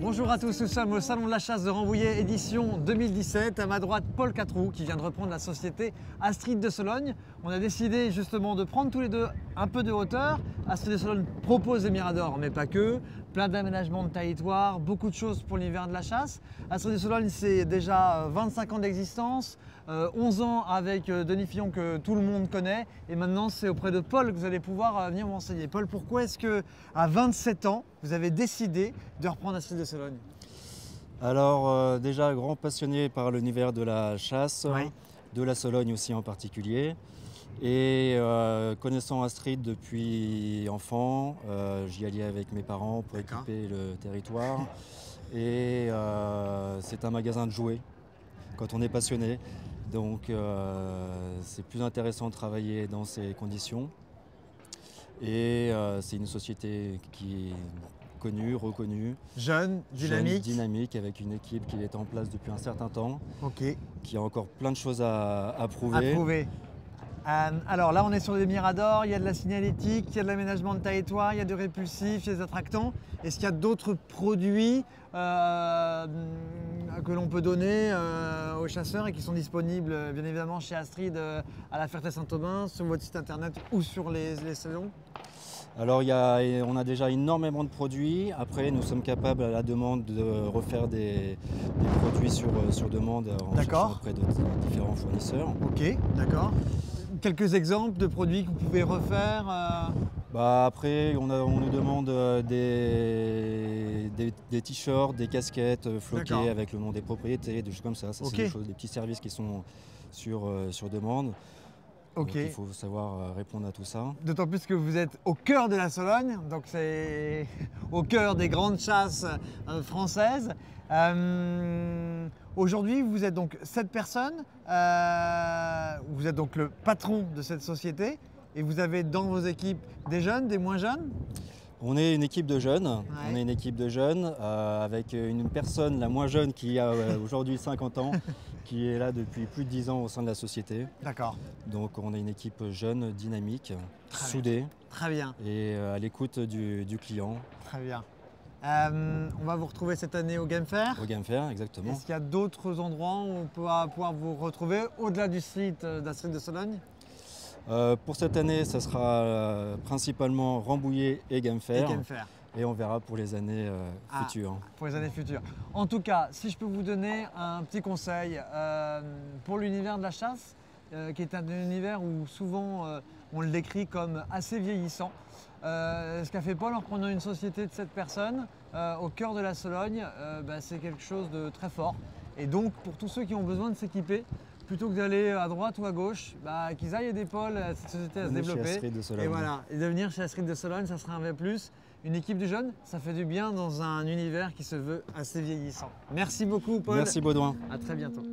Bonjour à tous, nous sommes au Salon de la Chasse de Rambouillet, édition 2017. À ma droite, Paul Catroux qui vient de reprendre la société Astrid de Sologne. On a décidé justement de prendre tous les deux un peu de hauteur. Astrid de Sologne propose des miradors, mais pas que. Plein d'aménagements de territoire, beaucoup de choses pour l'hiver de la chasse. Astrid de Sologne, c'est déjà 25 ans d'existence, 11 ans avec Denis Fillon que tout le monde connaît. Et maintenant, c'est auprès de Paul que vous allez pouvoir venir m'enseigner. Paul, pourquoi est-ce qu'à 27 ans, vous avez décidé de reprendre Astrid de Sologne? Alors déjà grand passionné par l'univers de la chasse, Oui. de la Sologne aussi en particulier. Et connaissant Astrid depuis enfant, j'y allais avec mes parents pour équiper le territoire. Et c'est un magasin de jouets quand on est passionné. Donc c'est plus intéressant de travailler dans ces conditions. Et c'est une société qui est connue, reconnue. Jeune, dynamique. Jeune, dynamique, avec une équipe qui est en place depuis un certain temps. Ok. Qui a encore plein de choses à prouver. À prouver. Alors là, on est sur des miradors, il y a de la signalétique, il y a de l'aménagement de territoire, il y a du répulsif, il y a des attractants. Est-ce qu'il y a d'autres produits que l'on peut donner aux chasseurs et qui sont disponibles bien évidemment chez Astrid à la Ferté-Saint-Aubin, sur votre site internet ou sur les salons? Alors on a déjà énormément de produits. Après, nous sommes capables à la demande de refaire des produits sur demande en cherchant auprès de différents fournisseurs. Ok, d'accord. Quelques exemples de produits que vous pouvez refaire Après, on nous demande des t-shirts, des casquettes floquées avec le nom des propriétés, des choses comme ça. C'est des petits services qui sont sur demande. Donc, il faut savoir répondre à tout ça. D'autant plus que vous êtes au cœur de la Sologne, donc c'est au cœur des grandes chasses françaises. Aujourd'hui, vous êtes donc 7 personnes, vous êtes donc le patron de cette société et vous avez dans vos équipes des jeunes, des moins jeunes? On est une équipe de jeunes, on est une équipe de jeunes avec une personne, la moins jeune, qui a aujourd'hui 50 ans, qui est là depuis plus de 10 ans au sein de la société. D'accord. Donc on est une équipe jeune, dynamique, soudée. Très bien. Et à l'écoute du client. Très bien. On va vous retrouver cette année au Game Fair. Au Game Fair, exactement. Est-ce qu'il y a d'autres endroits où on peut pouvoir vous retrouver au-delà du site d'Astrid de Sologne? Pour cette année, ça sera principalement Rambouillet et Game Fair. Et on verra pour les années futures. Pour les années futures. En tout cas, si je peux vous donner un petit conseil pour l'univers de la chasse, qui est un univers où souvent on le décrit comme assez vieillissant. Ce qu'a fait Paul en reprenant une société de 7 personnes au cœur de la Sologne, c'est quelque chose de très fort. Et donc pour tous ceux qui ont besoin de s'équiper, plutôt que d'aller à droite ou à gauche, qu'ils aillent aider Paul, cette société à se développer. Et voilà, et de venir chez Astrid de Sologne, ça sera un vrai plus. Une équipe de jeunes, ça fait du bien dans un univers qui se veut assez vieillissant. Merci beaucoup Paul. Merci Baudouin. À très bientôt.